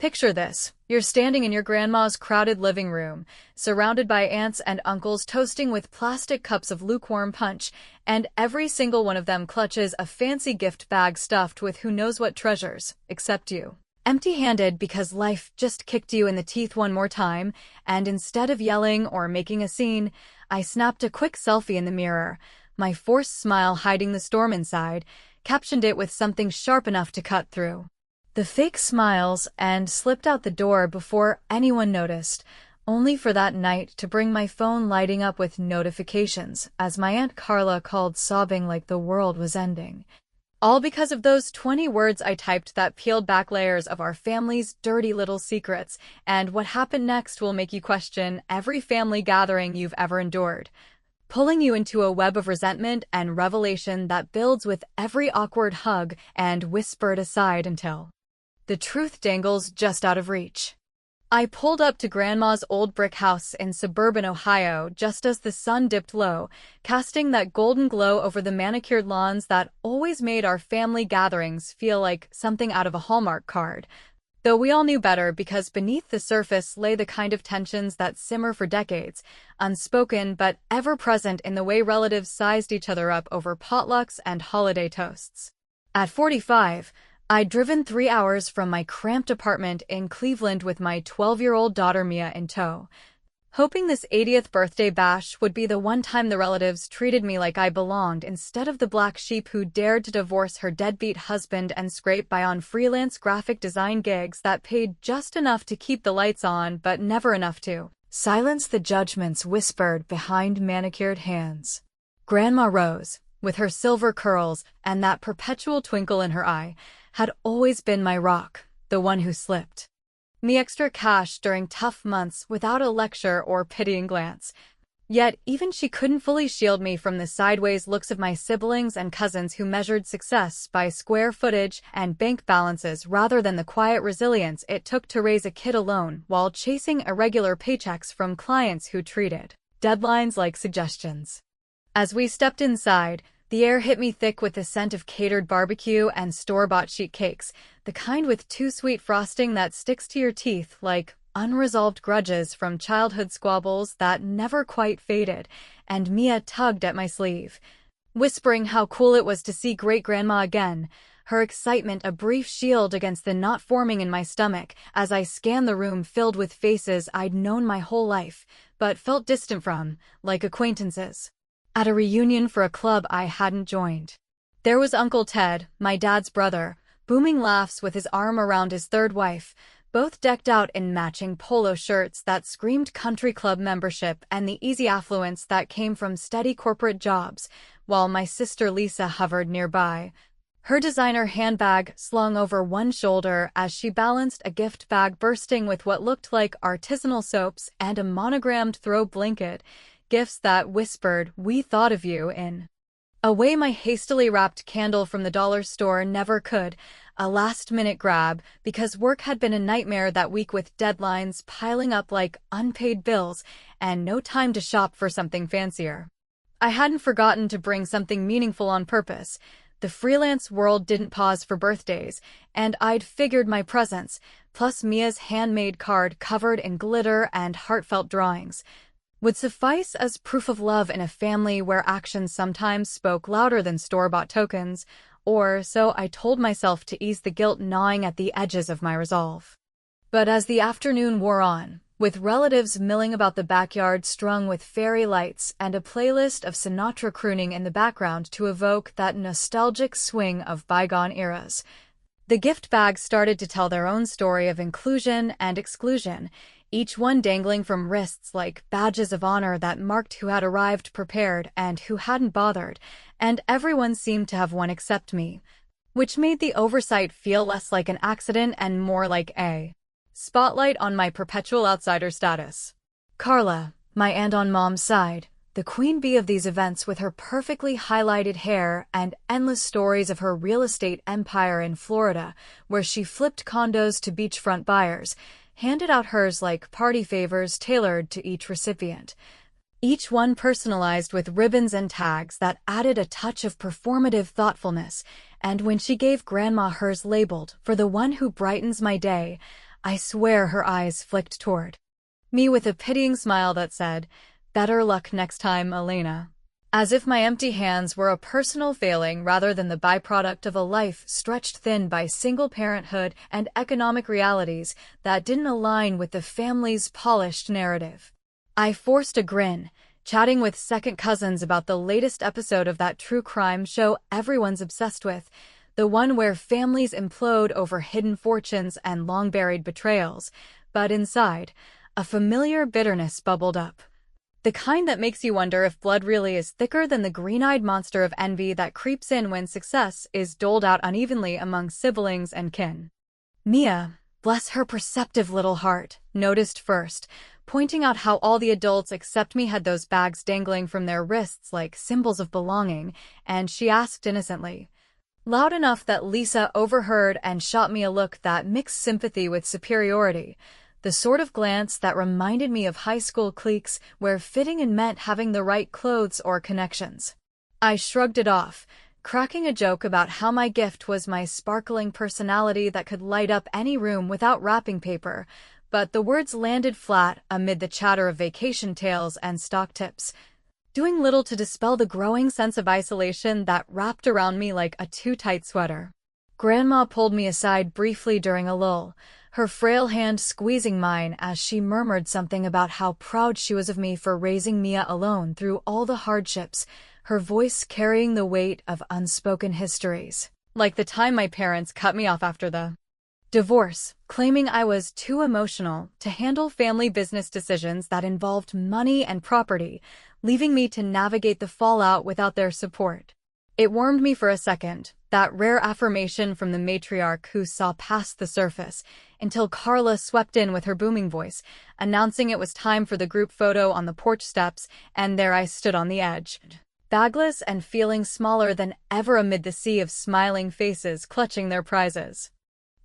Picture this. You're standing in your grandma's crowded living room, surrounded by aunts and uncles toasting with plastic cups of lukewarm punch, and every single one of them clutches a fancy gift bag stuffed with who knows what treasures, except you. Empty-handed because life just kicked you in the teeth one more time, and instead of yelling or making a scene, I snapped a quick selfie in the mirror, my forced smile hiding the storm inside, captioned it with something sharp enough to cut through the fake smiles, and slipped out the door before anyone noticed, only for that night to bring my phone lighting up with notifications as my Aunt Carla called sobbing like the world was ending. All because of those 20 words I typed that peeled back layers of our family's dirty little secrets, and what happened next will make you question every family gathering you've ever endured, pulling you into a web of resentment and revelation that builds with every awkward hug and whispered aside until the truth dangles just out of reach. I pulled up to Grandma's old brick house in suburban Ohio just as the sun dipped low, casting that golden glow over the manicured lawns that always made our family gatherings feel like something out of a Hallmark card. Though we all knew better because beneath the surface lay the kind of tensions that simmer for decades, unspoken but ever-present in the way relatives sized each other up over potlucks and holiday toasts. At 45, I'd driven 3 hours from my cramped apartment in Cleveland with my 12-year-old daughter Mia in tow, hoping this 80th birthday bash would be the one time the relatives treated me like I belonged instead of the black sheep who dared to divorce her deadbeat husband and scrape by on freelance graphic design gigs that paid just enough to keep the lights on but never enough to silence the judgments whispered behind manicured hands. Grandma Rose, with her silver curls and that perpetual twinkle in her eye, had always been my rock, the one who slipped me extra cash during tough months without a lecture or pitying glance. Yet even she couldn't fully shield me from the sideways looks of my siblings and cousins who measured success by square footage and bank balances rather than the quiet resilience it took to raise a kid alone while chasing irregular paychecks from clients who treated deadlines like suggestions. As we stepped inside, the air hit me thick with the scent of catered barbecue and store-bought sheet cakes, the kind with too sweet frosting that sticks to your teeth like unresolved grudges from childhood squabbles that never quite faded, and Mia tugged at my sleeve, whispering how cool it was to see great-grandma again, her excitement a brief shield against the knot forming in my stomach as I scanned the room filled with faces I'd known my whole life, but felt distant from, like acquaintances at a reunion for a club I hadn't joined. There was Uncle Ted, my dad's brother, booming laughs with his arm around his third wife, both decked out in matching polo shirts that screamed country club membership and the easy affluence that came from steady corporate jobs, while my sister Lisa hovered nearby, her designer handbag slung over one shoulder as she balanced a gift bag bursting with what looked like artisanal soaps and a monogrammed throw blanket, gifts that whispered, "We thought of you," in a way my hastily wrapped candle from the dollar store never could, a last-minute grab because work had been a nightmare that week with deadlines piling up like unpaid bills and no time to shop for something fancier. I hadn't forgotten to bring something meaningful on purpose. The freelance world didn't pause for birthdays, and I'd figured my presence, plus Mia's handmade card covered in glitter and heartfelt drawings, would suffice as proof of love in a family where actions sometimes spoke louder than store-bought tokens, or so I told myself to ease the guilt gnawing at the edges of my resolve. But as the afternoon wore on, with relatives milling about the backyard strung with fairy lights and a playlist of Sinatra crooning in the background to evoke that nostalgic swing of bygone eras, the gift bags started to tell their own story of inclusion and exclusion, each one dangling from wrists like badges of honor that marked who had arrived prepared and who hadn't bothered, and everyone seemed to have one except me, which made the oversight feel less like an accident and more like a spotlight on my perpetual outsider status. Carla, my aunt on mom's side, the queen bee of these events with her perfectly highlighted hair and endless stories of her real estate empire in Florida, where she flipped condos to beachfront buyers, handed out hers like party favors tailored to each recipient, each one personalized with ribbons and tags that added a touch of performative thoughtfulness, and when she gave Grandma hers labeled, "For the one who brightens my day," I swear her eyes flicked toward me with a pitying smile that said, "Better luck next time, Elena." As if my empty hands were a personal failing rather than the byproduct of a life stretched thin by single parenthood and economic realities that didn't align with the family's polished narrative. I forced a grin, chatting with second cousins about the latest episode of that true crime show everyone's obsessed with, the one where families implode over hidden fortunes and long-buried betrayals. But inside, a familiar bitterness bubbled up. The kind that makes you wonder if blood really is thicker than the green-eyed monster of envy that creeps in when success is doled out unevenly among siblings and kin. Mia, bless her perceptive little heart, noticed first, pointing out how all the adults except me had those bags dangling from their wrists like symbols of belonging, and she asked innocently, loud enough that Lisa overheard and shot me a look that mixed sympathy with superiority, the sort of glance that reminded me of high school cliques where fitting in meant having the right clothes or connections. I shrugged it off, cracking a joke about how my gift was my sparkling personality that could light up any room without wrapping paper, but the words landed flat amid the chatter of vacation tales and stock tips, doing little to dispel the growing sense of isolation that wrapped around me like a too-tight sweater. Grandma pulled me aside briefly during a lull, her frail hand squeezing mine as she murmured something about how proud she was of me for raising Mia alone through all the hardships, her voice carrying the weight of unspoken histories. Like the time my parents cut me off after the divorce, claiming I was too emotional to handle family business decisions that involved money and property, leaving me to navigate the fallout without their support. It warmed me for a second, that rare affirmation from the matriarch who saw past the surface, until Carla swept in with her booming voice, announcing it was time for the group photo on the porch steps, and there I stood on the edge, bagless and feeling smaller than ever amid the sea of smiling faces clutching their prizes.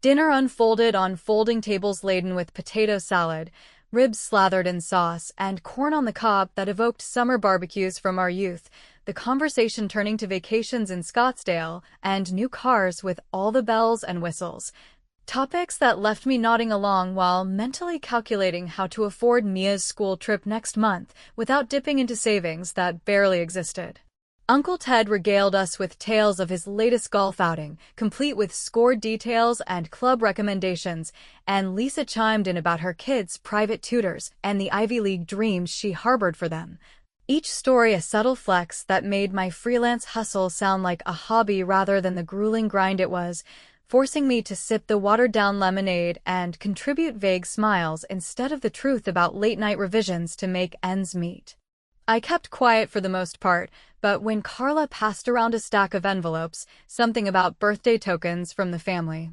Dinner unfolded on folding tables laden with potato salad, ribs slathered in sauce, and corn on the cob that evoked summer barbecues from our youth, the conversation turning to vacations in Scottsdale and new cars with all the bells and whistles. Topics that left me nodding along while mentally calculating how to afford Mia's school trip next month without dipping into savings that barely existed. Uncle Ted regaled us with tales of his latest golf outing, complete with scored details and club recommendations, and Lisa chimed in about her kids' private tutors and the Ivy League dreams she harbored for them. Each story a subtle flex that made my freelance hustle sound like a hobby rather than the grueling grind it was, forcing me to sip the watered-down lemonade and contribute vague smiles instead of the truth about late-night revisions to make ends meet. I kept quiet for the most part, but when Carla passed around a stack of envelopes, something about birthday tokens from the family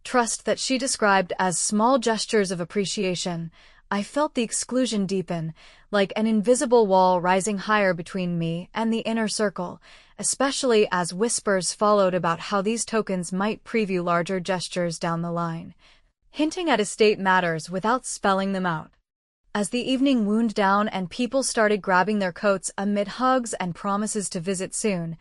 trust that she described as small gestures of appreciation, I felt the exclusion deepen, like an invisible wall rising higher between me and the inner circle, especially as whispers followed about how these tokens might preview larger gestures down the line, hinting at estate matters without spelling them out. As the evening wound down and people started grabbing their coats amid hugs and promises to visit soon,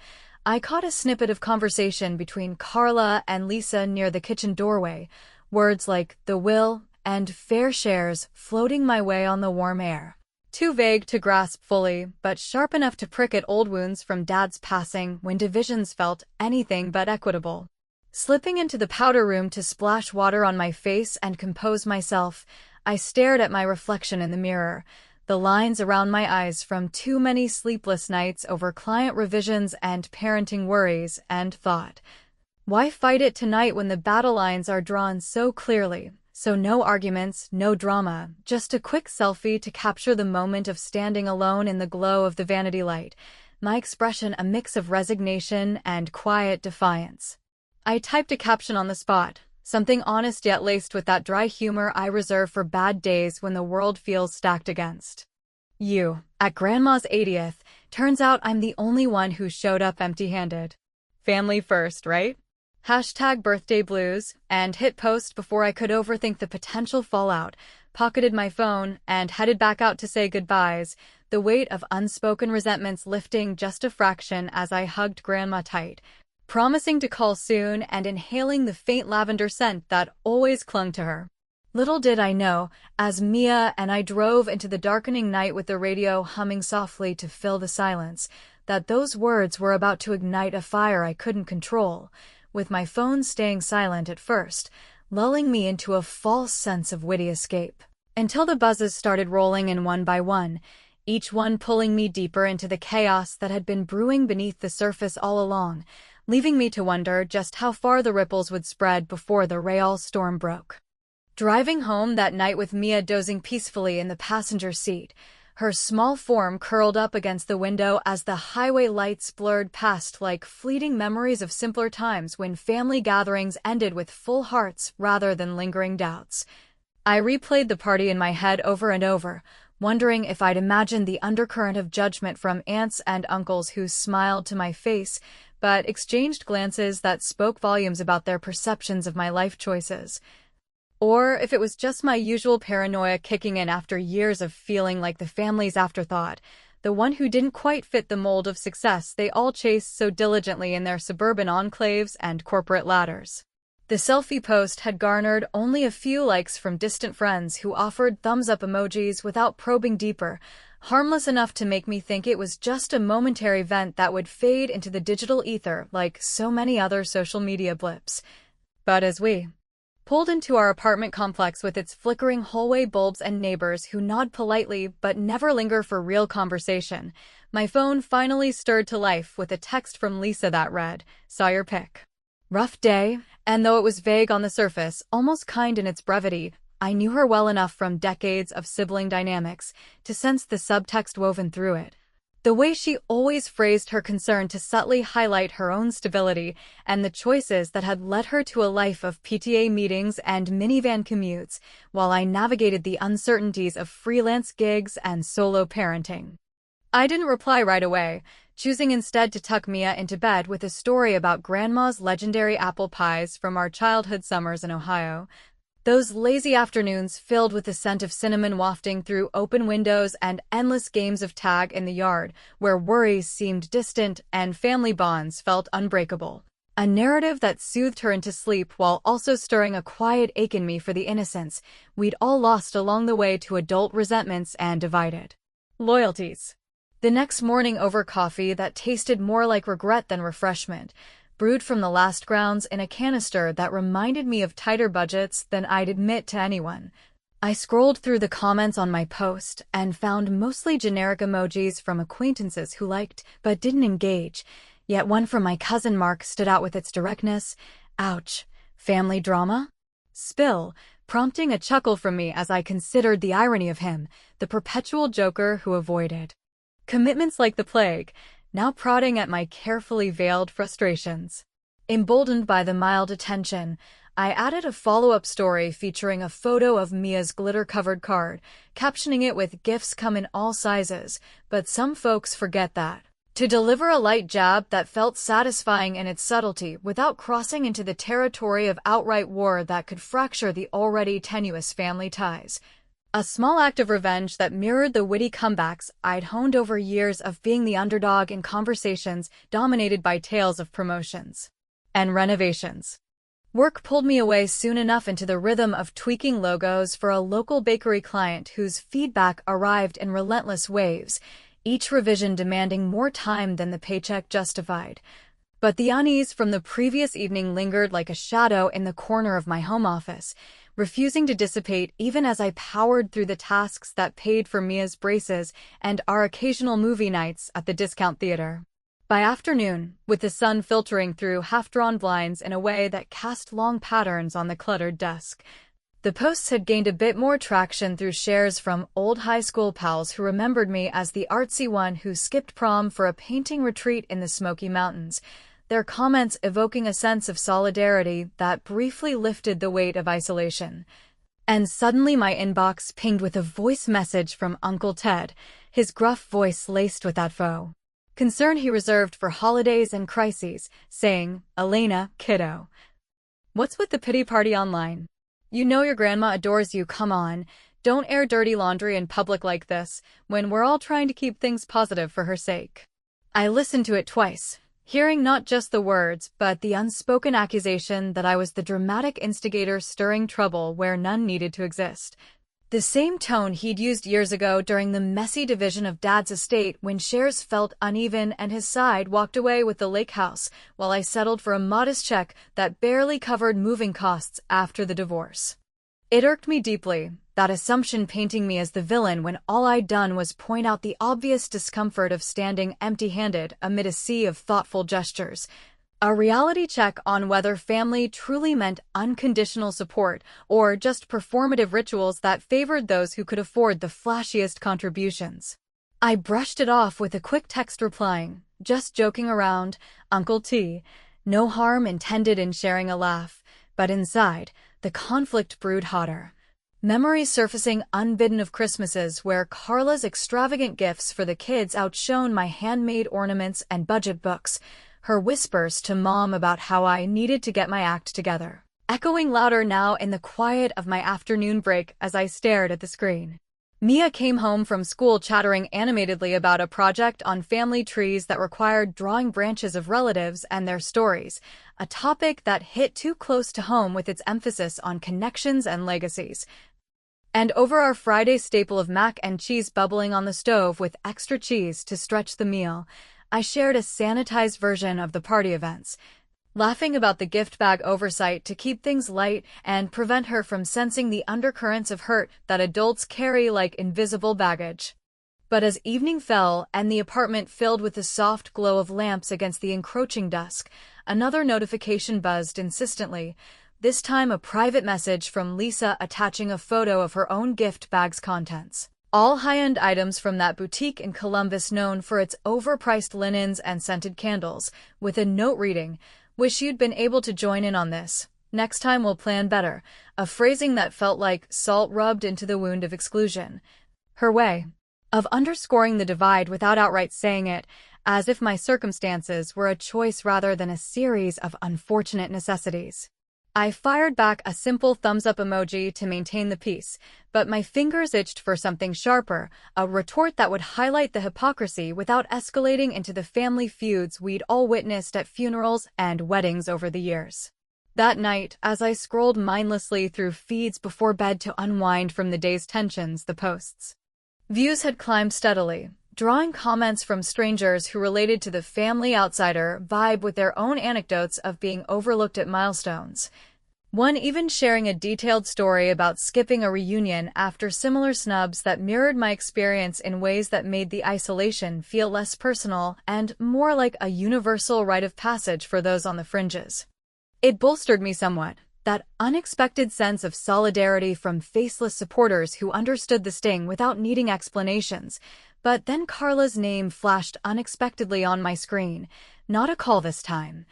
I caught a snippet of conversation between Carla and Lisa near the kitchen doorway, words like the will and fair shares floating my way on the warm air. Too vague to grasp fully, but sharp enough to prick at old wounds from Dad's passing when divisions felt anything but equitable. Slipping into the powder room to splash water on my face and compose myself, I stared at my reflection in the mirror, the lines around my eyes from too many sleepless nights over client revisions and parenting worries, and thought, why fight it tonight when the battle lines are drawn so clearly? So no arguments, no drama, just a quick selfie to capture the moment of standing alone in the glow of the vanity light, my expression a mix of resignation and quiet defiance. I typed a caption on the spot, something honest yet laced with that dry humor I reserve for bad days when the world feels stacked against you. At Grandma's 80th, turns out I'm the only one who showed up empty-handed. Family first, right? Hashtag birthday blues, and hit post before I could overthink the potential fallout, pocketed my phone, and headed back out to say goodbyes, the weight of unspoken resentments lifting just a fraction as I hugged Grandma tight, promising to call soon and inhaling the faint lavender scent that always clung to her. Little did I know, as Mia and I drove into the darkening night with the radio humming softly to fill the silence, that those words were about to ignite a fire I couldn't control, with my phone staying silent at first, lulling me into a false sense of witty escape. Until the buzzes started rolling in one by one, each one pulling me deeper into the chaos that had been brewing beneath the surface all along, leaving me to wonder just how far the ripples would spread before the real storm broke. Driving home that night with Mia dozing peacefully in the passenger seat, her small form curled up against the window as the highway lights blurred past like fleeting memories of simpler times when family gatherings ended with full hearts rather than lingering doubts. I replayed the party in my head over and over, wondering if I'd imagined the undercurrent of judgment from aunts and uncles who smiled to my face but exchanged glances that spoke volumes about their perceptions of my life choices. Or if it was just my usual paranoia kicking in after years of feeling like the family's afterthought, the one who didn't quite fit the mold of success they all chased so diligently in their suburban enclaves and corporate ladders. The selfie post had garnered only a few likes from distant friends who offered thumbs-up emojis without probing deeper, harmless enough to make me think it was just a momentary vent that would fade into the digital ether like so many other social media blips. But as we pulled into our apartment complex with its flickering hallway bulbs and neighbors who nod politely but never linger for real conversation, my phone finally stirred to life with a text from Lisa that read, "Saw your pic. Rough day," and though it was vague on the surface, almost kind in its brevity, I knew her well enough from decades of sibling dynamics to sense the subtext woven through it. The way she always phrased her concern to subtly highlight her own stability and the choices that had led her to a life of PTA meetings and minivan commutes, while I navigated the uncertainties of freelance gigs and solo parenting. I didn't reply right away, choosing instead to tuck Mia into bed with a story about Grandma's legendary apple pies from our childhood summers in Ohio. Those lazy afternoons filled with the scent of cinnamon wafting through open windows and endless games of tag in the yard, where worries seemed distant and family bonds felt unbreakable. A narrative that soothed her into sleep while also stirring a quiet ache in me for the innocence we'd all lost along the way to adult resentments and divided loyalties. The next morning over coffee that tasted more like regret than refreshment, brewed from the last grounds in a canister that reminded me of tighter budgets than I'd admit to anyone, I scrolled through the comments on my post and found mostly generic emojis from acquaintances who liked but didn't engage, yet one from my cousin Mark stood out with its directness. "Ouch. Family drama?" Spill, prompting a chuckle from me as I considered the irony of him, the perpetual joker who avoided commitments like the plague, now prodding at my carefully veiled frustrations. Emboldened by the mild attention, I added a follow-up story featuring a photo of Mia's glitter-covered card, captioning it with "Gifts come in all sizes, but some folks forget that." To deliver a light jab that felt satisfying in its subtlety without crossing into the territory of outright war that could fracture the already tenuous family ties. A small act of revenge that mirrored the witty comebacks I'd honed over years of being the underdog in conversations dominated by tales of promotions and renovations. Work pulled me away soon enough into the rhythm of tweaking logos for a local bakery client whose feedback arrived in relentless waves, each revision demanding more time than the paycheck justified. But the unease from the previous evening lingered like a shadow in the corner of my home office, refusing to dissipate even as I powered through the tasks that paid for Mia's braces and our occasional movie nights at the discount theater. By afternoon, with the sun filtering through half-drawn blinds in a way that cast long patterns on the cluttered desk, the posts had gained a bit more traction through shares from old high school pals who remembered me as the artsy one who skipped prom for a painting retreat in the Smoky Mountains, their comments evoking a sense of solidarity that briefly lifted the weight of isolation. And suddenly my inbox pinged with a voice message from Uncle Ted, his gruff voice laced with that faux concern he reserved for holidays and crises, saying, "Elena, kiddo. What's with the pity party online? You know your grandma adores you, come on. Don't air dirty laundry in public like this, when we're all trying to keep things positive for her sake." I listened to it twice, hearing not just the words, but the unspoken accusation that I was the dramatic instigator stirring trouble where none needed to exist. The same tone he'd used years ago during the messy division of Dad's estate when shares felt uneven and his side walked away with the lake house, while I settled for a modest check that barely covered moving costs after the divorce. It irked me deeply, that assumption painting me as the villain when all I'd done was point out the obvious discomfort of standing empty-handed amid a sea of thoughtful gestures. A reality check on whether family truly meant unconditional support or just performative rituals that favored those who could afford the flashiest contributions. I brushed it off with a quick text replying, "Just joking around, Uncle T." No harm intended in sharing a laugh, but inside, the conflict brewed hotter. Memories surfacing unbidden of Christmases where Carla's extravagant gifts for the kids outshone my handmade ornaments and budget books, her whispers to Mom about how I needed to get my act together, echoing louder now in the quiet of my afternoon break as I stared at the screen. Mia came home from school chattering animatedly about a project on family trees that required drawing branches of relatives and their stories, a topic that hit too close to home with its emphasis on connections and legacies. And over our Friday staple of mac and cheese bubbling on the stove with extra cheese to stretch the meal, I shared a sanitized version of the party events, laughing about the gift bag oversight to keep things light and prevent her from sensing the undercurrents of hurt that adults carry like invisible baggage. But as evening fell and the apartment filled with the soft glow of lamps against the encroaching dusk, another notification buzzed insistently, this time a private message from Lisa attaching a photo of her own gift bag's contents. All high-end items from that boutique in Columbus known for its overpriced linens and scented candles, with a note reading, "Wish you'd been able to join in on this. Next time we'll plan better," a phrasing that felt like salt rubbed into the wound of exclusion. Her way of underscoring the divide without outright saying it, as if my circumstances were a choice rather than a series of unfortunate necessities. I fired back a simple thumbs-up emoji to maintain the peace, but my fingers itched for something sharper, a retort that would highlight the hypocrisy without escalating into the family feuds we'd all witnessed at funerals and weddings over the years. That night, as I scrolled mindlessly through feeds before bed to unwind from the day's tensions, the posts' views had climbed steadily, drawing comments from strangers who related to the family outsider vibe with their own anecdotes of being overlooked at milestones. One even sharing a detailed story about skipping a reunion after similar snubs that mirrored my experience in ways that made the isolation feel less personal and more like a universal rite of passage for those on the fringes. It bolstered me somewhat, that unexpected sense of solidarity from faceless supporters who understood the sting without needing explanations. But then Carla's name flashed unexpectedly on my screen, not a call this time,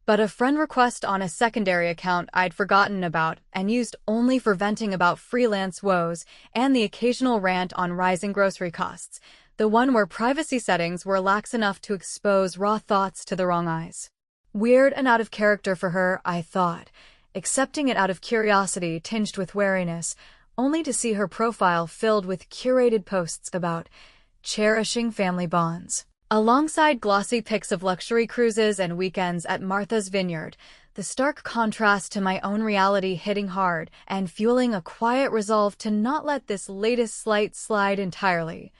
but a friend request on a secondary account I'd forgotten about and used only for venting about freelance woes and the occasional rant on rising grocery costs, the one where privacy settings were lax enough to expose raw thoughts to the wrong eyes. Weird and out of character for her, I thought, accepting it out of curiosity tinged with wariness, only to see her profile filled with curated posts about cherishing family bonds, alongside glossy pics of luxury cruises and weekends at Martha's Vineyard, the stark contrast to my own reality hitting hard and fueling a quiet resolve to not let this latest slight slide entirely,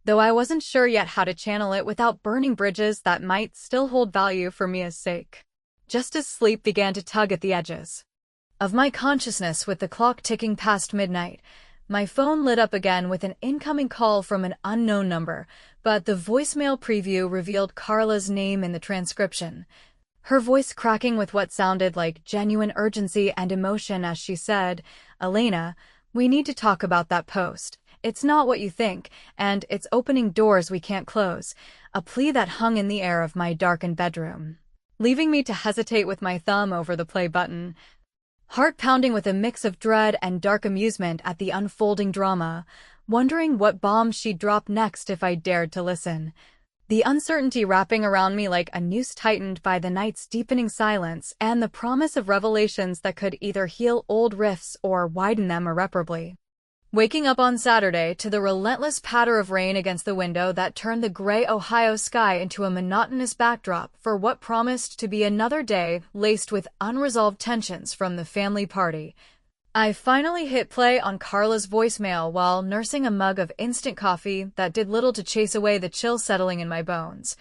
though I wasn't sure yet how to channel it without burning bridges that might still hold value for Mia's sake. Just as sleep began to tug at the edges of my consciousness with the clock ticking past midnight, my phone lit up again with an incoming call from an unknown number, but the voicemail preview revealed Carla's name in the transcription, her voice cracking with what sounded like genuine urgency and emotion as she said, "Elena, we need to talk about that post. It's not what you think, and it's opening doors we can't close," a plea that hung in the air of my darkened bedroom, leaving me to hesitate with my thumb over the play button, heart pounding with a mix of dread and dark amusement at the unfolding drama, wondering what bomb she'd drop next if I dared to listen. The uncertainty wrapping around me like a noose tightened by the night's deepening silence and the promise of revelations that could either heal old rifts or widen them irreparably. Waking up on Saturday to the relentless patter of rain against the window that turned the gray Ohio sky into a monotonous backdrop for what promised to be another day laced with unresolved tensions from the family party. I finally hit play on Carla's voicemail while nursing a mug of instant coffee that did little to chase away the chill settling in my bones.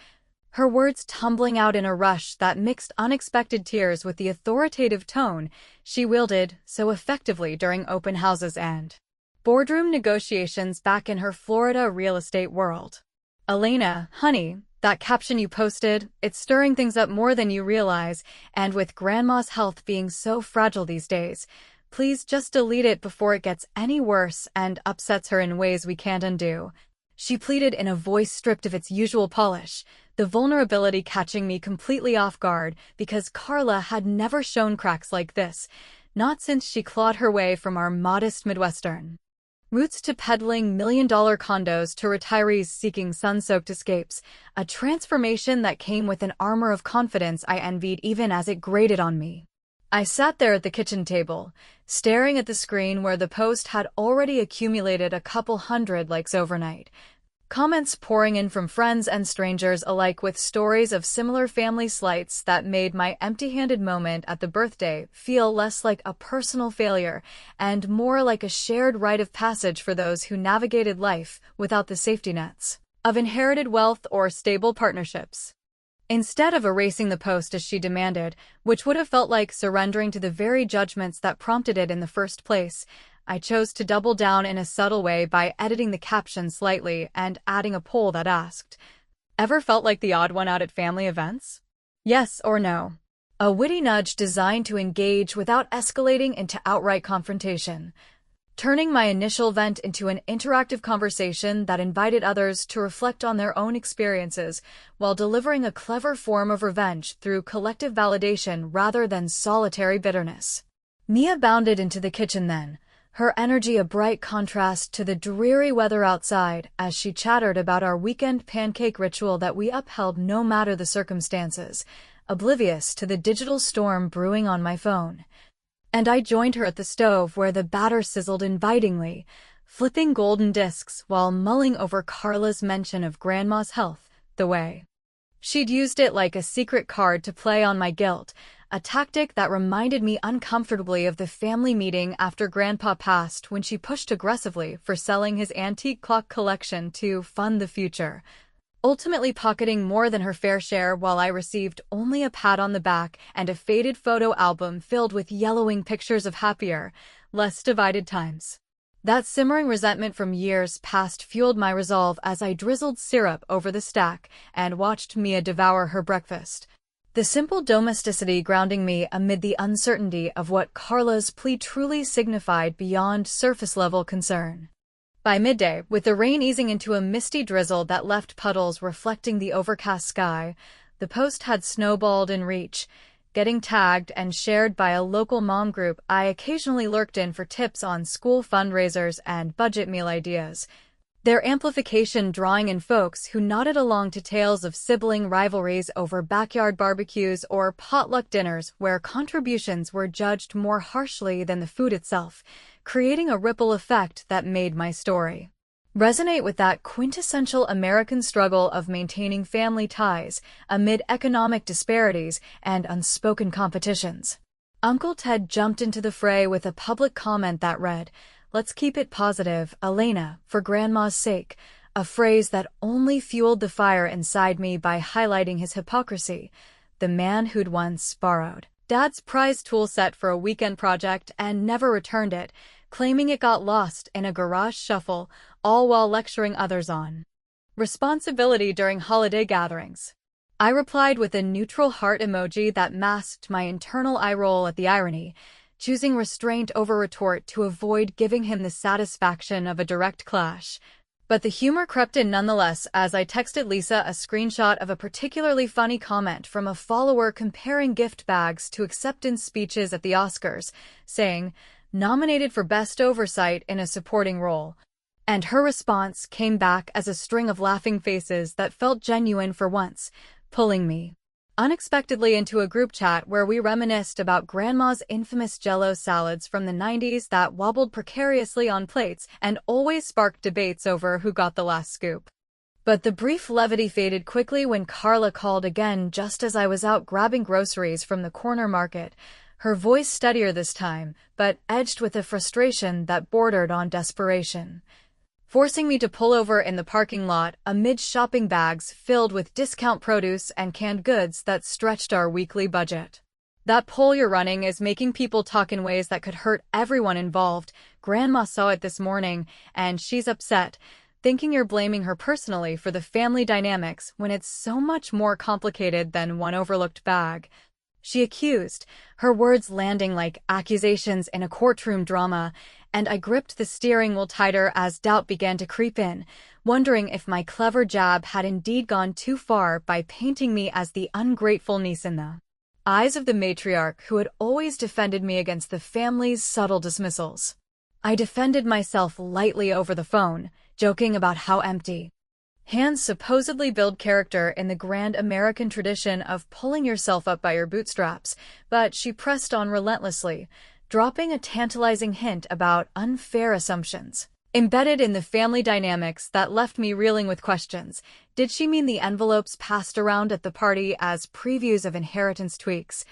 Her words tumbling out in a rush that mixed unexpected tears with the authoritative tone she wielded so effectively during open houses and boardroom negotiations back in her Florida real estate world. "Elena, honey, that caption you posted, it's stirring things up more than you realize, and with Grandma's health being so fragile these days, please just delete it before it gets any worse and upsets her in ways we can't undo," she pleaded in a voice stripped of its usual polish, the vulnerability catching me completely off guard because Carla had never shown cracks like this, not since she clawed her way from our modest Midwestern roots to peddling million-dollar condos to retirees seeking sun-soaked escapes, a transformation that came with an armor of confidence I envied even as it grated on me. I sat there at the kitchen table, staring at the screen where the post had already accumulated a couple hundred likes overnight, comments pouring in from friends and strangers alike with stories of similar family slights that made my empty-handed moment at the birthday feel less like a personal failure and more like a shared rite of passage for those who navigated life without the safety nets of inherited wealth or stable partnerships. Instead of erasing the post as she demanded, which would have felt like surrendering to the very judgments that prompted it in the first place, I chose to double down in a subtle way by editing the caption slightly and adding a poll that asked, "Ever felt like the odd one out at family events? Yes or no?" A witty nudge designed to engage without escalating into outright confrontation, turning my initial vent into an interactive conversation that invited others to reflect on their own experiences while delivering a clever form of revenge through collective validation rather than solitary bitterness. Mia bounded into the kitchen then, her energy a bright contrast to the dreary weather outside as she chattered about our weekend pancake ritual that we upheld no matter the circumstances, oblivious to the digital storm brewing on my phone. And I joined her at the stove where the batter sizzled invitingly, flipping golden discs while mulling over Carla's mention of Grandma's health, the way she'd used it like a secret card to play on my guilt, a tactic that reminded me uncomfortably of the family meeting after Grandpa passed when she pushed aggressively for selling his antique clock collection to fund the future, ultimately pocketing more than her fair share while I received only a pat on the back and a faded photo album filled with yellowing pictures of happier, less divided times. That simmering resentment from years past fueled my resolve as I drizzled syrup over the stack and watched Mia devour her breakfast, the simple domesticity grounding me amid the uncertainty of what Carla's plea truly signified beyond surface-level concern. By midday, with the rain easing into a misty drizzle that left puddles reflecting the overcast sky, the post had snowballed in reach, getting tagged and shared by a local mom group I occasionally lurked in for tips on school fundraisers and budget meal ideas, their amplification drawing in folks who nodded along to tales of sibling rivalries over backyard barbecues or potluck dinners where contributions were judged more harshly than the food itself, creating a ripple effect that made my story resonate with that quintessential American struggle of maintaining family ties amid economic disparities and unspoken competitions. Uncle Ted jumped into the fray with a public comment that read, "Let's keep it positive, Elena, for Grandma's sake," a phrase that only fueled the fire inside me by highlighting his hypocrisy, the man who'd once borrowed Dad's prized tool set for a weekend project and never returned it, claiming it got lost in a garage shuffle, all while lecturing others on responsibility during holiday gatherings. I replied with a neutral heart emoji that masked my internal eye roll at the irony, choosing restraint over retort to avoid giving him the satisfaction of a direct clash. But the humor crept in nonetheless as I texted Lisa a screenshot of a particularly funny comment from a follower comparing gift bags to acceptance speeches at the Oscars, saying, "Nominated for Best Oversight in a Supporting Role." And her response came back as a string of laughing faces that felt genuine for once, pulling me unexpectedly into a group chat where we reminisced about Grandma's infamous Jell-O salads from the 90s that wobbled precariously on plates and always sparked debates over who got the last scoop. But the brief levity faded quickly when Carla called again just as I was out grabbing groceries from the corner market, her voice steadier this time, but edged with a frustration that bordered on desperation, forcing me to pull over in the parking lot amid shopping bags filled with discount produce and canned goods that stretched our weekly budget. "That poll you're running is making people talk in ways that could hurt everyone involved. Grandma saw it this morning, and she's upset, thinking you're blaming her personally for the family dynamics when it's so much more complicated than one overlooked bag," she accused, her words landing like accusations in a courtroom drama, and I gripped the steering wheel tighter as doubt began to creep in, wondering if my clever jab had indeed gone too far by painting me as the ungrateful niece in the eyes of the matriarch who had always defended me against the family's subtle dismissals. I defended myself lightly over the phone, joking about how empty hands supposedly build character in the grand American tradition of pulling yourself up by your bootstraps, but she pressed on relentlessly, dropping a tantalizing hint about unfair assumptions embedded in the family dynamics that left me reeling with questions. Did she mean the envelopes passed around at the party as previews of inheritance tweaks,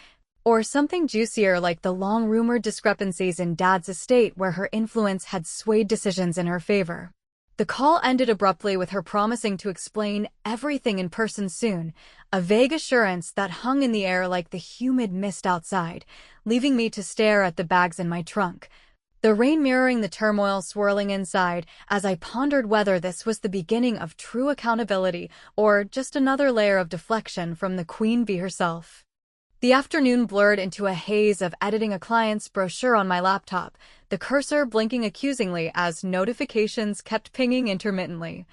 or something juicier like the long-rumored discrepancies in Dad's estate where her influence had swayed decisions in her favor? The call ended abruptly with her promising to explain everything in person soon, a vague assurance that hung in the air like the humid mist outside, leaving me to stare at the bags in my trunk, the rain mirroring the turmoil swirling inside as I pondered whether this was the beginning of true accountability or just another layer of deflection from the queen bee herself. The afternoon blurred into a haze of editing a client's brochure on my laptop, the cursor blinking accusingly as notifications kept pinging intermittently.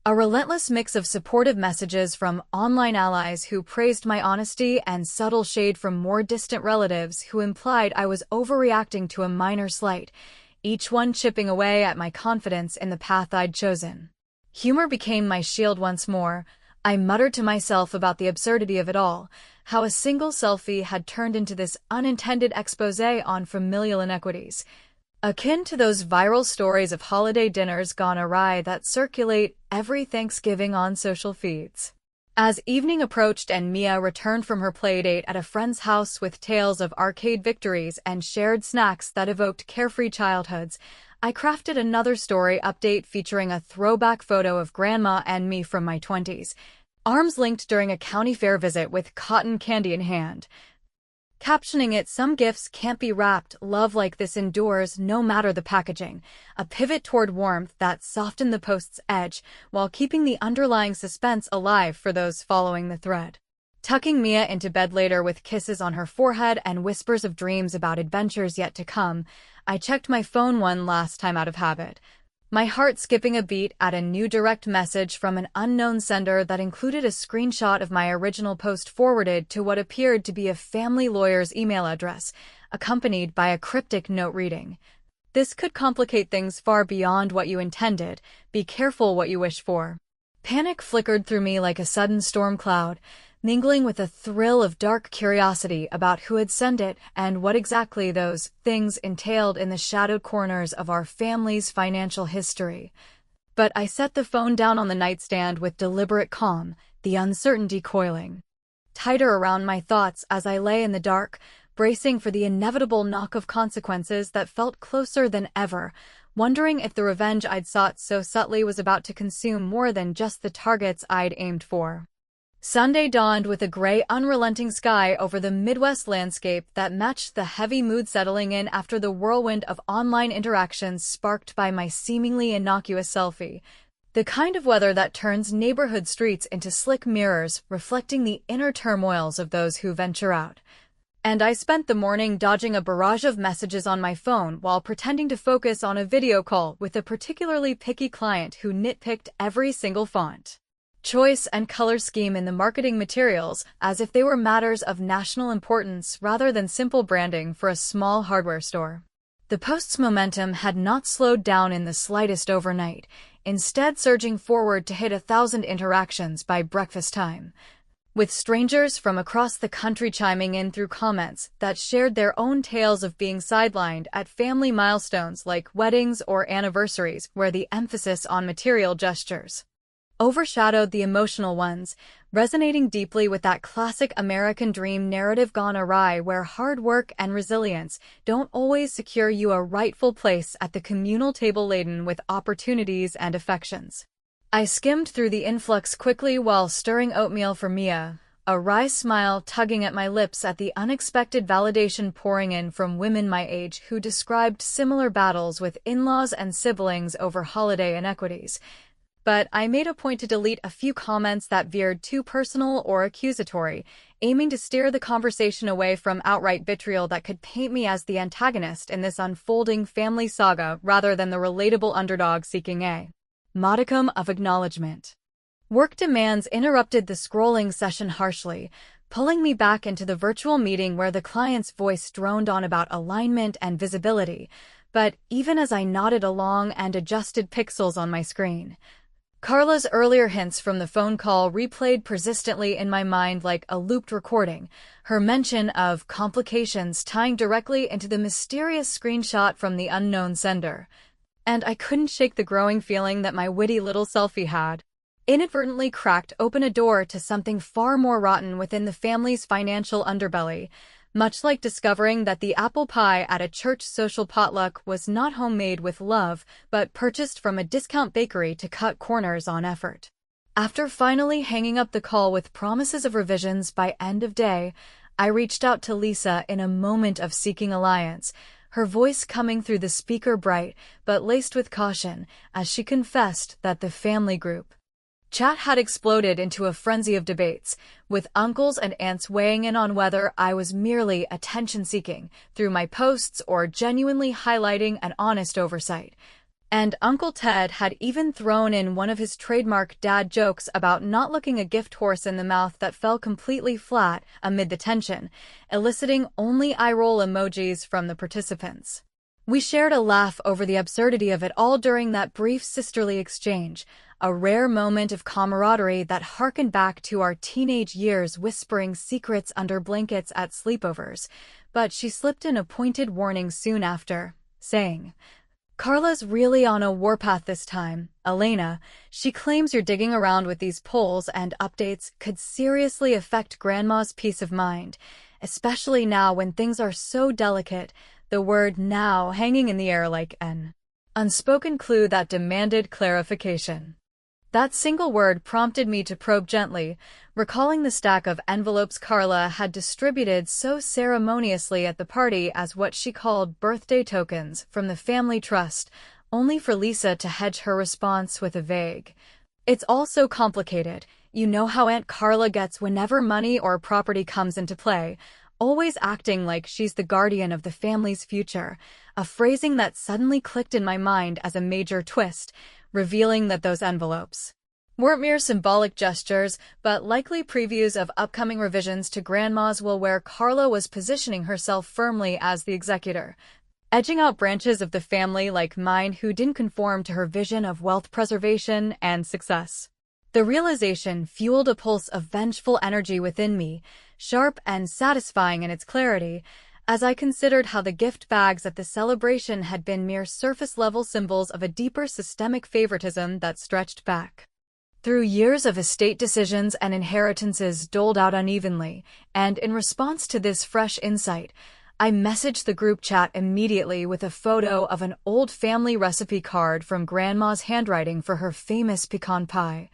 A relentless mix of supportive messages from online allies who praised my honesty and subtle shade from more distant relatives who implied I was overreacting to a minor slight, each one chipping away at my confidence in the path I'd chosen. Humor became my shield once more. I muttered to myself about the absurdity of it all, how a single selfie had turned into this unintended exposé on familial inequities, akin to those viral stories of holiday dinners gone awry that circulate every Thanksgiving on social feeds. As evening approached and Mia returned from her playdate at a friend's house with tales of arcade victories and shared snacks that evoked carefree childhoods, I crafted another story update featuring a throwback photo of Grandma and me from my 20s, arms linked during a county fair visit with cotton candy in hand. Captioning it, "Some gifts can't be wrapped, love like this endures no matter the packaging," a pivot toward warmth that softened the post's edge while keeping the underlying suspense alive for those following the thread. Tucking Mia into bed later with kisses on her forehead and whispers of dreams about adventures yet to come, I checked my phone one last time out of habit, my heart skipping a beat at a new direct message from an unknown sender that included a screenshot of my original post forwarded to what appeared to be a family lawyer's email address, accompanied by a cryptic note reading, "This could complicate things far beyond what you intended. Be careful what you wish for." Panic flickered through me like a sudden storm cloud, mingling with a thrill of dark curiosity about who had sent it and what exactly those things entailed in the shadowed corners of our family's financial history. But I set the phone down on the nightstand with deliberate calm, the uncertainty coiling tighter around my thoughts as I lay in the dark, bracing for the inevitable knock of consequences that felt closer than ever, wondering if the revenge I'd sought so subtly was about to consume more than just the targets I'd aimed for. Sunday dawned with a gray, unrelenting sky over the Midwest landscape that matched the heavy mood settling in after the whirlwind of online interactions sparked by my seemingly innocuous selfie, the kind of weather that turns neighborhood streets into slick mirrors reflecting the inner turmoils of those who venture out. And I spent the morning dodging a barrage of messages on my phone while pretending to focus on a video call with a particularly picky client who nitpicked every single font choice and color scheme in the marketing materials as if they were matters of national importance rather than simple branding for a small hardware store. The post's momentum had not slowed down in the slightest overnight, instead surging forward to hit 1,000 interactions by breakfast time. with strangers from across the country chiming in through comments that shared their own tales of being sidelined at family milestones like weddings or anniversaries where the emphasis on material gestures overshadowed the emotional ones, resonating deeply with that classic American dream narrative gone awry where hard work and resilience don't always secure you a rightful place at the communal table laden with opportunities and affections. I skimmed through the influx quickly while stirring oatmeal for Mia, a wry smile tugging at my lips at the unexpected validation pouring in from women my age who described similar battles with in-laws and siblings over holiday inequities. But I made a point to delete a few comments that veered too personal or accusatory, aiming to steer the conversation away from outright vitriol that could paint me as the antagonist in this unfolding family saga rather than the relatable underdog seeking a modicum of acknowledgement. Work demands interrupted the scrolling session harshly, pulling me back into the virtual meeting where the client's voice droned on about alignment and visibility. But even as I nodded along and adjusted pixels on my screen, Carla's earlier hints from the phone call replayed persistently in my mind like a looped recording, her mention of complications tying directly into the mysterious screenshot from the unknown sender. And I couldn't shake the growing feeling that my witty little selfie had inadvertently cracked open a door to something far more rotten within the family's financial underbelly, much like discovering that the apple pie at a church social potluck was not homemade with love, but purchased from a discount bakery to cut corners on effort. After finally hanging up the call with promises of revisions by end of day, I reached out to Lisa in a moment of seeking alliance, her voice coming through the speaker bright but laced with caution as she confessed that the family group chat had exploded into a frenzy of debates, with uncles and aunts weighing in on whether I was merely attention-seeking through my posts or genuinely highlighting an honest oversight. And Uncle Ted had even thrown in one of his trademark dad jokes about not looking a gift horse in the mouth that fell completely flat amid the tension, eliciting only eye-roll emojis from the participants. We shared a laugh over the absurdity of it all during that brief sisterly exchange, a rare moment of camaraderie that harkened back to our teenage years whispering secrets under blankets at sleepovers, but she slipped in a pointed warning soon after, saying, "Carla's really on a warpath this time, Elena. She claims you're digging around with these polls and updates could seriously affect Grandma's peace of mind, especially now when things are so delicate," the word now hanging in the air like an unspoken clue that demanded clarification. That single word prompted me to probe gently, recalling the stack of envelopes Carla had distributed so ceremoniously at the party as what she called birthday tokens from the family trust, only for Lisa to hedge her response with a vague, "It's all so complicated. You know how Aunt Carla gets whenever money or property comes into play, always acting like she's the guardian of the family's future," a phrasing that suddenly clicked in my mind as a major twist, revealing that those envelopes weren't mere symbolic gestures, but likely previews of upcoming revisions to Grandma's will where Carla was positioning herself firmly as the executor, edging out branches of the family like mine who didn't conform to her vision of wealth preservation and success. The realization fueled a pulse of vengeful energy within me, sharp and satisfying in its clarity, as I considered how the gift bags at the celebration had been mere surface-level symbols of a deeper systemic favoritism that stretched back through years of estate decisions and inheritances doled out unevenly, and in response to this fresh insight, I messaged the group chat immediately with a photo of an old family recipe card from Grandma's handwriting for her famous pecan pie,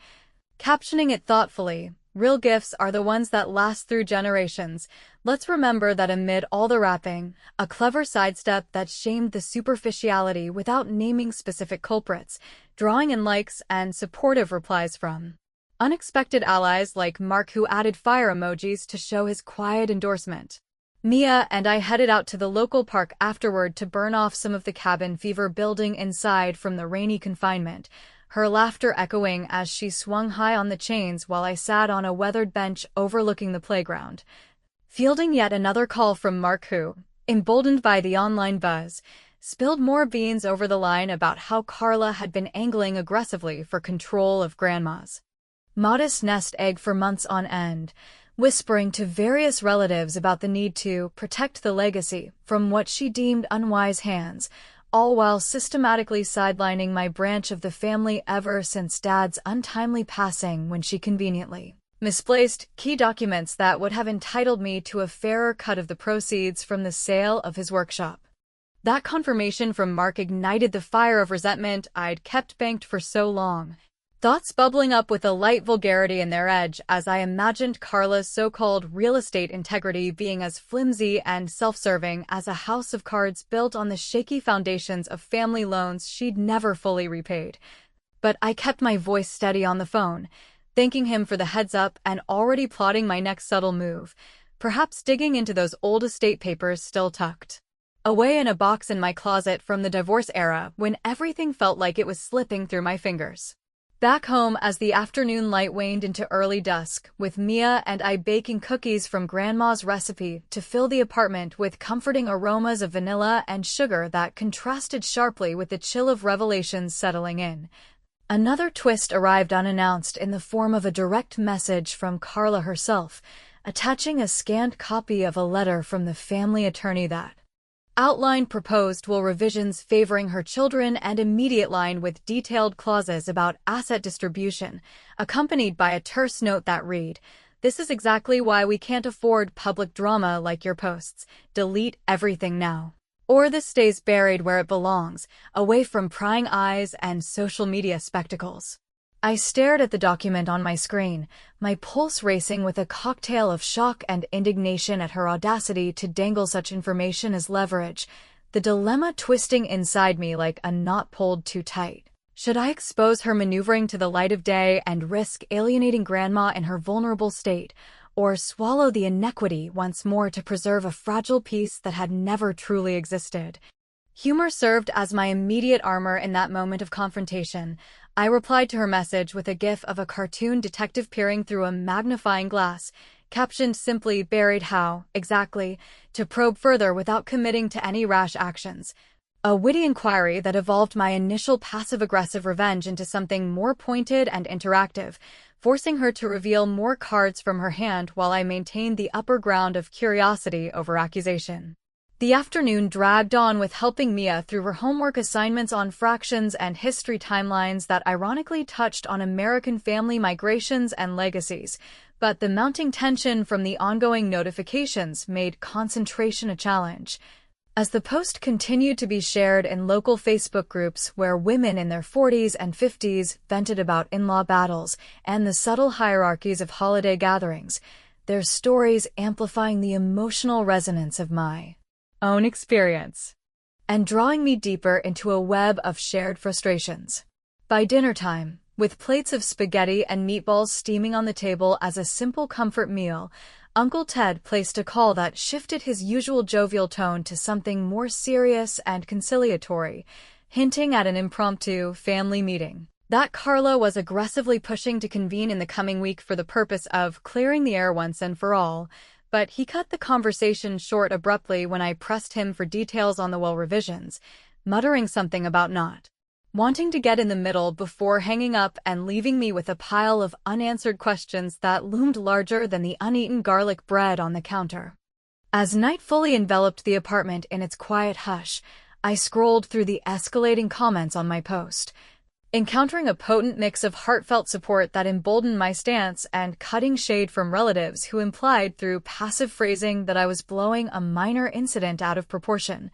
captioning it thoughtfully, "Real gifts are the ones that last through generations. Let's remember that amid all the wrapping," a clever sidestep that shamed the superficiality without naming specific culprits, drawing in likes and supportive replies from unexpected allies like Mark, who added fire emojis to show his quiet endorsement. Mia and I headed out to the local park afterward to burn off some of the cabin fever building inside from the rainy confinement, her laughter echoing as she swung high on the chains while I sat on a weathered bench overlooking the playground. Fielding yet another call from Mark, who, emboldened by the online buzz, spilled more beans over the line about how Carla had been angling aggressively for control of Grandma's modest nest egg for months on end, whispering to various relatives about the need to protect the legacy from what she deemed unwise hands, all while systematically sidelining my branch of the family ever since Dad's untimely passing when she conveniently misplaced key documents that would have entitled me to a fairer cut of the proceeds from the sale of his workshop. That confirmation from Mark ignited the fire of resentment I'd kept banked for so long. Thoughts bubbling up with a light vulgarity in their edge as I imagined Carla's so-called real estate integrity being as flimsy and self-serving as a house of cards built on the shaky foundations of family loans she'd never fully repaid. But I kept my voice steady on the phone, thanking him for the heads-up and already plotting my next subtle move, perhaps digging into those old estate papers still tucked away in a box in my closet from the divorce era when everything felt like it was slipping through my fingers. Back home, as the afternoon light waned into early dusk, with Mia and I baking cookies from Grandma's recipe to fill the apartment with comforting aromas of vanilla and sugar that contrasted sharply with the chill of revelations settling in, another twist arrived unannounced in the form of a direct message from Carla herself, attaching a scanned copy of a letter from the family attorney that outlined proposed will revisions favoring her children and immediate line with detailed clauses about asset distribution, accompanied by a terse note that read, "This is exactly why we can't afford public drama like your posts. Delete everything now. Or this stays buried where it belongs, away from prying eyes and social media spectacles." I stared at the document on my screen, my pulse racing with a cocktail of shock and indignation at her audacity to dangle such information as leverage, the dilemma twisting inside me like a knot pulled too tight. Should I expose her maneuvering to the light of day and risk alienating Grandma in her vulnerable state, or swallow the inequity once more to preserve a fragile peace that had never truly existed? Humor served as my immediate armor in that moment of confrontation. I replied to her message with a gif of a cartoon detective peering through a magnifying glass, captioned simply "buried how, exactly," to probe further without committing to any rash actions. A witty inquiry that evolved my initial passive-aggressive revenge into something more pointed and interactive, forcing her to reveal more cards from her hand while I maintained the upper ground of curiosity over accusation. The afternoon dragged on with helping Mia through her homework assignments on fractions and history timelines that ironically touched on American family migrations and legacies, but the mounting tension from the ongoing notifications made concentration a challenge. As the post continued to be shared in local Facebook groups where women in their 40s and 50s vented about in-law battles and the subtle hierarchies of holiday gatherings, their stories amplifying the emotional resonance of my own experience and drawing me deeper into a web of shared frustrations. By dinner time, with plates of spaghetti and meatballs steaming on the table as a simple comfort meal, Uncle Ted placed a call that shifted his usual jovial tone to something more serious and conciliatory, hinting at an impromptu family meeting that Carla was aggressively pushing to convene in the coming week for the purpose of clearing the air once and for all. But he cut the conversation short abruptly when I pressed him for details on the will revisions, muttering something about not wanting to get in the middle before hanging up and leaving me with a pile of unanswered questions that loomed larger than the uneaten garlic bread on the counter. As night fully enveloped the apartment in its quiet hush, I scrolled through the escalating comments on my post, encountering a potent mix of heartfelt support that emboldened my stance and cutting shade from relatives who implied through passive phrasing that I was blowing a minor incident out of proportion,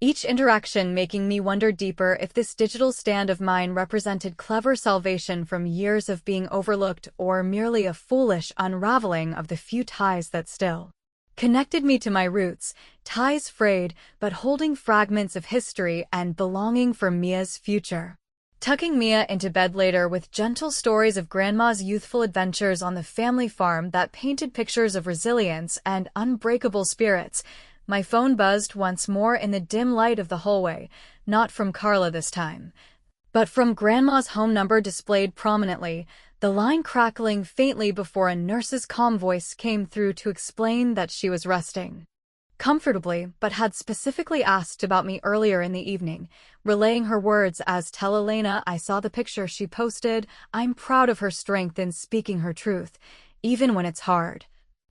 each interaction making me wonder deeper if this digital stand of mine represented clever salvation from years of being overlooked or merely a foolish unraveling of the few ties that still connected me to my roots, ties frayed but holding fragments of history and belonging for Mia's future. Tucking Mia into bed later with gentle stories of Grandma's youthful adventures on the family farm that painted pictures of resilience and unbreakable spirits, my phone buzzed once more in the dim light of the hallway, not from Carla this time, but from Grandma's home number displayed prominently, the line crackling faintly before a nurse's calm voice came through to explain that she was resting comfortably, but had specifically asked about me earlier in the evening, relaying her words as "Tell Elena I saw the picture she posted. I'm proud of her strength in speaking her truth, even when it's hard."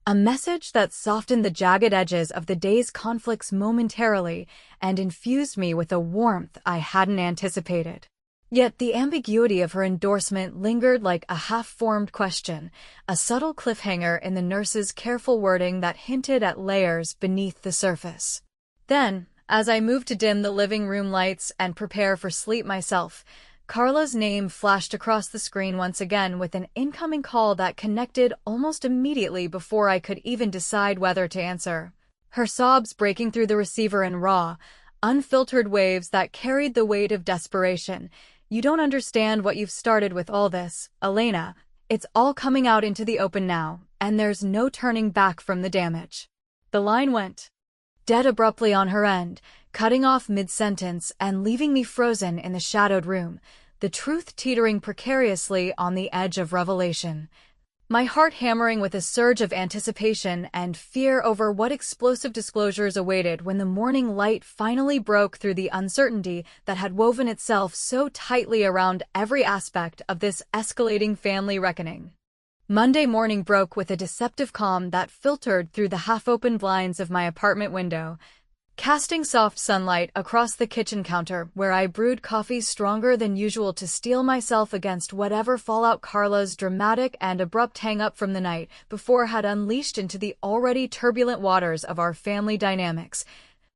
A message that softened the jagged edges of the day's conflicts momentarily and infused me with a warmth I hadn't anticipated. Yet the ambiguity of her endorsement lingered like a half-formed question, a subtle cliffhanger in the nurse's careful wording that hinted at layers beneath the surface. Then, as I moved to dim the living room lights and prepare for sleep myself, Carla's name flashed across the screen once again with an incoming call that connected almost immediately before I could even decide whether to answer. Her sobs breaking through the receiver in raw, unfiltered waves that carried the weight of desperation. "You don't understand what you've started with all this, Elena. It's all coming out into the open now, and there's no turning back from the damage." The line went dead abruptly on her end, cutting off mid-sentence and leaving me frozen in the shadowed room, the truth teetering precariously on the edge of revelation. My heart hammering with a surge of anticipation and fear over what explosive disclosures awaited when the morning light finally broke through the uncertainty that had woven itself so tightly around every aspect of this escalating family reckoning. Monday morning broke with a deceptive calm that filtered through the half-open blinds of my apartment window, casting soft sunlight across the kitchen counter where I brewed coffee stronger than usual to steel myself against whatever fallout Carla's dramatic and abrupt hang-up from the night before had unleashed into the already turbulent waters of our family dynamics,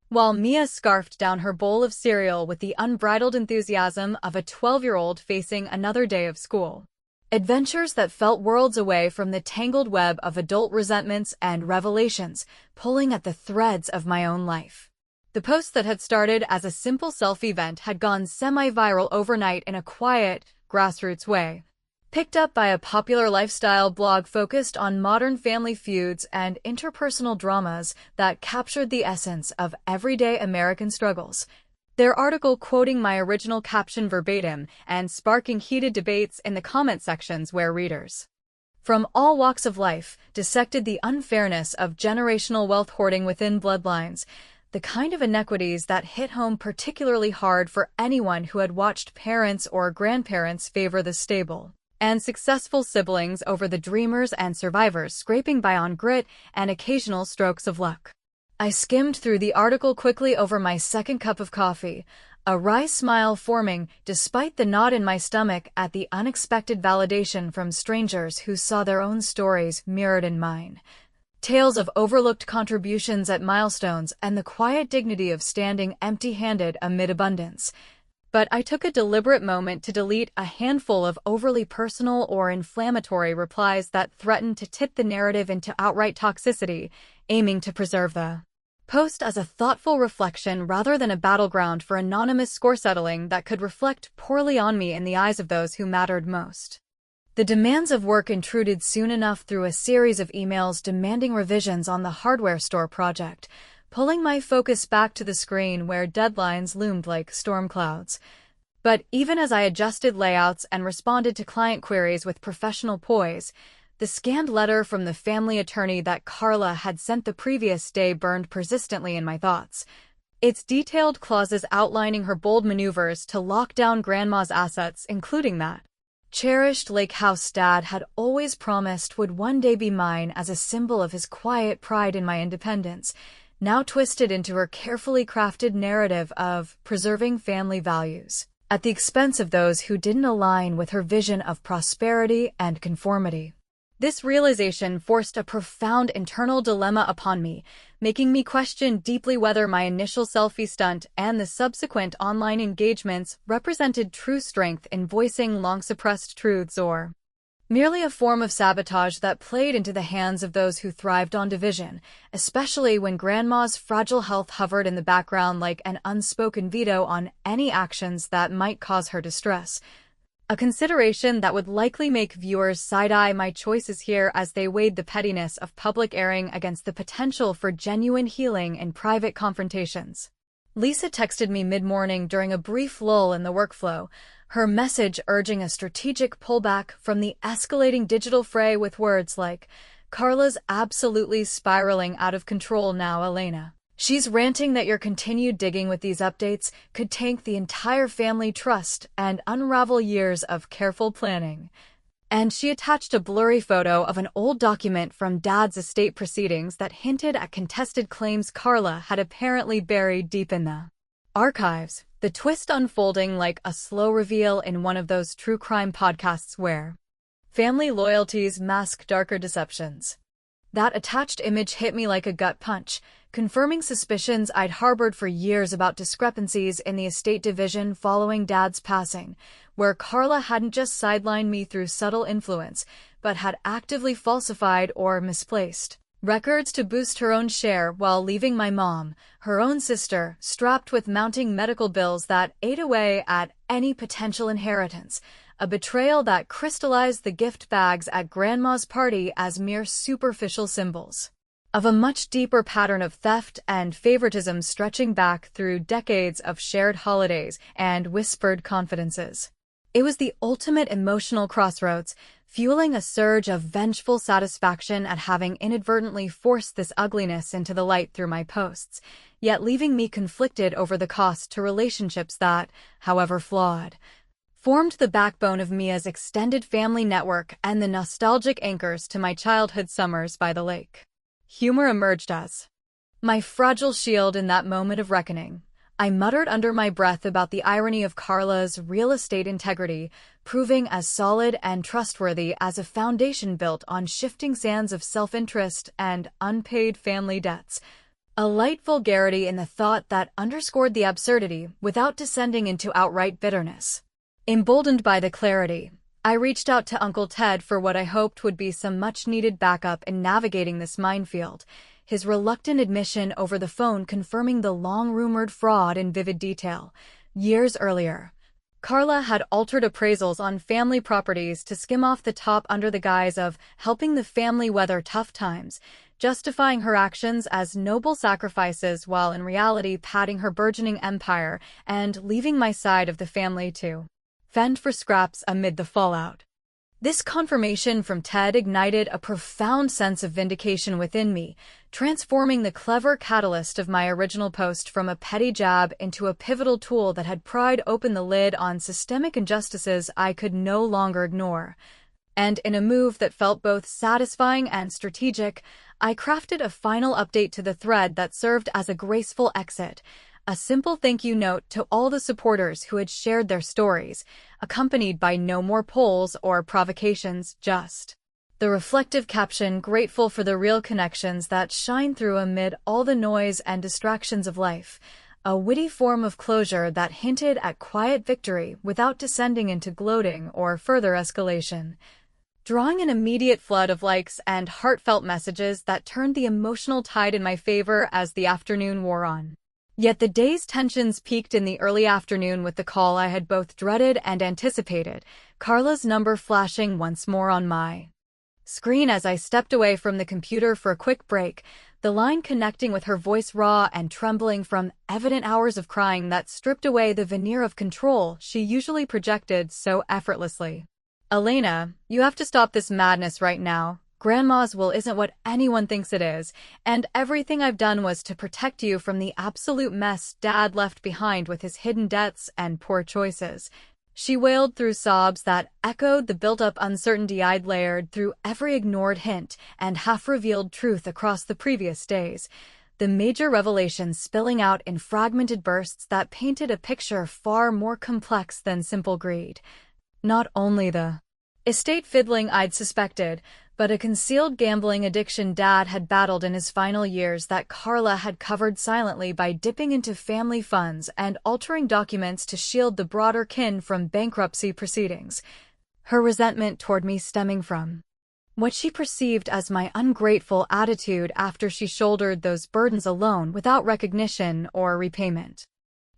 while Mia scarfed down her bowl of cereal with the unbridled enthusiasm of a 12-year-old facing another day of school. Adventures that felt worlds away from the tangled web of adult resentments and revelations, pulling at the threads of my own life. The post that had started as a simple selfie event had gone semi-viral overnight in a quiet, grassroots way. Picked up by a popular lifestyle blog focused on modern family feuds and interpersonal dramas that captured the essence of everyday American struggles. Their article quoting my original caption verbatim and sparking heated debates in the comment sections where readers from all walks of life dissected the unfairness of generational wealth hoarding within bloodlines, the kind of inequities that hit home particularly hard for anyone who had watched parents or grandparents favor the stable and successful siblings over the dreamers and survivors scraping by on grit and occasional strokes of luck. I skimmed through the article quickly over my second cup of coffee, a wry smile forming despite the knot in my stomach at the unexpected validation from strangers who saw their own stories mirrored in mine. Tales of overlooked contributions at milestones and the quiet dignity of standing empty-handed amid abundance. But I took a deliberate moment to delete a handful of overly personal or inflammatory replies that threatened to tip the narrative into outright toxicity, aiming to preserve the post as a thoughtful reflection rather than a battleground for anonymous score settling that could reflect poorly on me in the eyes of those who mattered most. The demands of work intruded soon enough through a series of emails demanding revisions on the hardware store project, pulling my focus back to the screen where deadlines loomed like storm clouds. But even as I adjusted layouts and responded to client queries with professional poise, the scanned letter from the family attorney that Carla had sent the previous day burned persistently in my thoughts. Its detailed clauses outlining her bold maneuvers to lock down Grandma's assets, including that cherished lake house Dad had always promised would one day be mine as a symbol of his quiet pride in my independence, now twisted into her carefully crafted narrative of preserving family values, at the expense of those who didn't align with her vision of prosperity and conformity. This realization forced a profound internal dilemma upon me, making me question deeply whether my initial selfie stunt and the subsequent online engagements represented true strength in voicing long-suppressed truths or merely a form of sabotage that played into the hands of those who thrived on division, especially when Grandma's fragile health hovered in the background like an unspoken veto on any actions that might cause her distress. A consideration that would likely make viewers side-eye my choices here as they weighed the pettiness of public airing against the potential for genuine healing in private confrontations. Lisa texted me mid-morning during a brief lull in the workflow, her message urging a strategic pullback from the escalating digital fray with words like, "Carla's absolutely spiraling out of control now, Elena. She's ranting that your continued digging with these updates could tank the entire family trust and unravel years of careful planning." And she attached a blurry photo of an old document from Dad's estate proceedings that hinted at contested claims Carla had apparently buried deep in the archives, the twist unfolding like a slow reveal in one of those true crime podcasts where family loyalties mask darker deceptions. That attached image hit me like a gut punch, confirming suspicions I'd harbored for years about discrepancies in the estate division following Dad's passing, where Carla hadn't just sidelined me through subtle influence, but had actively falsified or misplaced records to boost her own share while leaving my mom, her own sister, strapped with mounting medical bills that ate away at any potential inheritance, a betrayal that crystallized the gift bags at Grandma's party as mere superficial symbols of a much deeper pattern of theft and favoritism stretching back through decades of shared holidays and whispered confidences. It was the ultimate emotional crossroads, fueling a surge of vengeful satisfaction at having inadvertently forced this ugliness into the light through my posts, yet leaving me conflicted over the cost to relationships that, however flawed, formed the backbone of Mia's extended family network and the nostalgic anchors to my childhood summers by the lake. Humor emerged as my fragile shield in that moment of reckoning. I muttered under my breath about the irony of Carla's real estate integrity, proving as solid and trustworthy as a foundation built on shifting sands of self-interest and unpaid family debts. A light vulgarity in the thought that underscored the absurdity without descending into outright bitterness. Emboldened by the clarity, I reached out to Uncle Ted for what I hoped would be some much-needed backup in navigating this minefield, his reluctant admission over the phone confirming the long-rumored fraud in vivid detail. Years earlier, Carla had altered appraisals on family properties to skim off the top under the guise of helping the family weather tough times, justifying her actions as noble sacrifices while in reality padding her burgeoning empire and leaving my side of the family to fend for scraps amid the fallout. This confirmation from Ted ignited a profound sense of vindication within me, transforming the clever catalyst of my original post from a petty jab into a pivotal tool that had pried open the lid on systemic injustices I could no longer ignore. And in a move that felt both satisfying and strategic, I crafted a final update to the thread that served as a graceful exit. A simple thank you note to all the supporters who had shared their stories, accompanied by no more polls or provocations, just the reflective caption grateful for the real connections that shine through amid all the noise and distractions of life, a witty form of closure that hinted at quiet victory without descending into gloating or further escalation, drawing an immediate flood of likes and heartfelt messages that turned the emotional tide in my favor as the afternoon wore on. Yet the day's tensions peaked in the early afternoon with the call I had both dreaded and anticipated, Carla's number flashing once more on my screen as I stepped away from the computer for a quick break, the line connecting with her voice raw and trembling from evident hours of crying that stripped away the veneer of control she usually projected so effortlessly. "Elena, you have to stop this madness right now. Grandma's will isn't what anyone thinks it is, and everything I've done was to protect you from the absolute mess Dad left behind with his hidden debts and poor choices." She wailed through sobs that echoed the built-up uncertainty I'd layered through every ignored hint and half-revealed truth across the previous days, the major revelations spilling out in fragmented bursts that painted a picture far more complex than simple greed. Not only the estate fiddling I'd suspected, but a concealed gambling addiction Dad had battled in his final years that Carla had covered silently by dipping into family funds and altering documents to shield the broader kin from bankruptcy proceedings. Her resentment toward me stemming from what she perceived as my ungrateful attitude after she shouldered those burdens alone without recognition or repayment.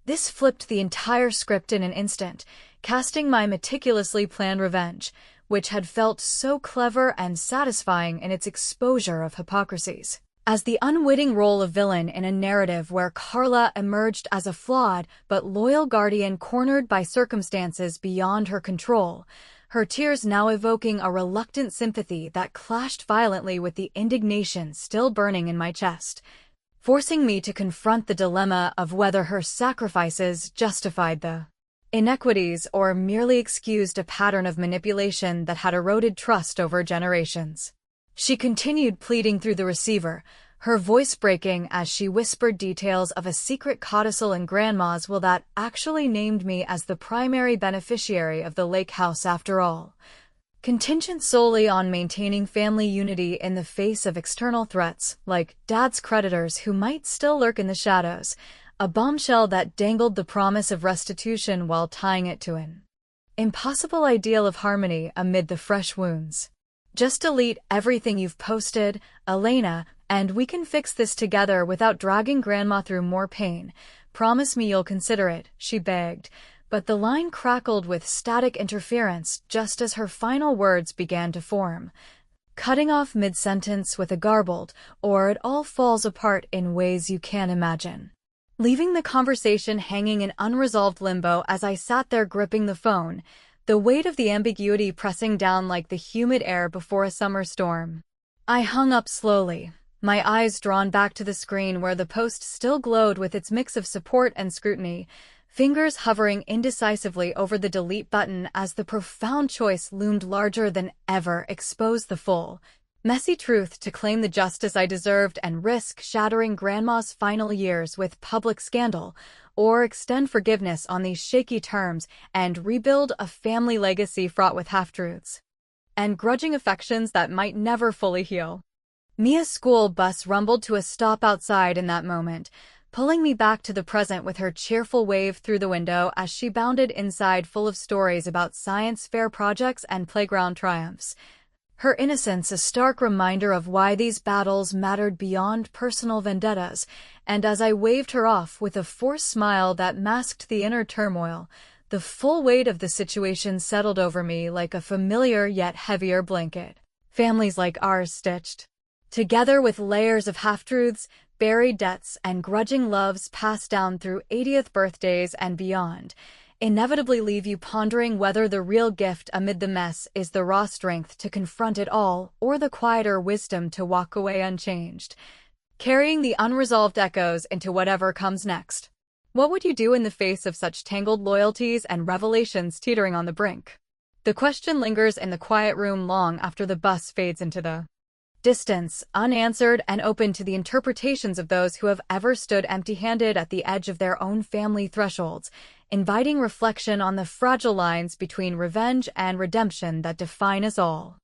This flipped the entire script in an instant, casting my meticulously planned revenge, which had felt so clever and satisfying in its exposure of hypocrisies, as the unwitting role of villain in a narrative where Carla emerged as a flawed but loyal guardian cornered by circumstances beyond her control, her tears now evoking a reluctant sympathy that clashed violently with the indignation still burning in my chest, forcing me to confront the dilemma of whether her sacrifices justified the inequities, or merely excused a pattern of manipulation that had eroded trust over generations. She continued pleading through the receiver, her voice breaking as she whispered details of a secret codicil in Grandma's will that actually named me as the primary beneficiary of the lake house after all. Contingent solely on maintaining family unity in the face of external threats, like Dad's creditors who might still lurk in the shadows, a bombshell that dangled the promise of restitution while tying it to an impossible ideal of harmony amid the fresh wounds. Just delete everything you've posted, Elena, and we can fix this together without dragging Grandma through more pain. Promise me you'll consider it, she begged, but the line crackled with static interference just as her final words began to form, cutting off mid-sentence with a garbled, or it all falls apart in ways you can't imagine. Leaving the conversation hanging in unresolved limbo as I sat there gripping the phone, the weight of the ambiguity pressing down like the humid air before a summer storm. I hung up slowly, my eyes drawn back to the screen where the post still glowed with its mix of support and scrutiny, fingers hovering indecisively over the delete button as the profound choice loomed larger than ever: expose the full, messy truth to claim the justice I deserved and risk shattering Grandma's final years with public scandal, or extend forgiveness on these shaky terms and rebuild a family legacy fraught with half-truths and grudging affections that might never fully heal. Mia's school bus rumbled to a stop outside in that moment, pulling me back to the present with her cheerful wave through the window as she bounded inside full of stories about science fair projects and playground triumphs. Her innocence a stark reminder of why these battles mattered beyond personal vendettas, and as I waved her off with a forced smile that masked the inner turmoil, the full weight of the situation settled over me like a familiar yet heavier blanket. Families like ours stitched together with layers of half-truths, buried debts, and grudging loves passed down through 80th birthdays and beyond, inevitably leave you pondering whether the real gift amid the mess is the raw strength to confront it all or the quieter wisdom to walk away unchanged, carrying the unresolved echoes into whatever comes next. What would you do in the face of such tangled loyalties and revelations teetering on the brink? The question lingers in the quiet room long after the bus fades into the distance, unanswered and open to the interpretations of those who have ever stood empty-handed at the edge of their own family thresholds, inviting reflection on the fragile lines between revenge and redemption that define us all.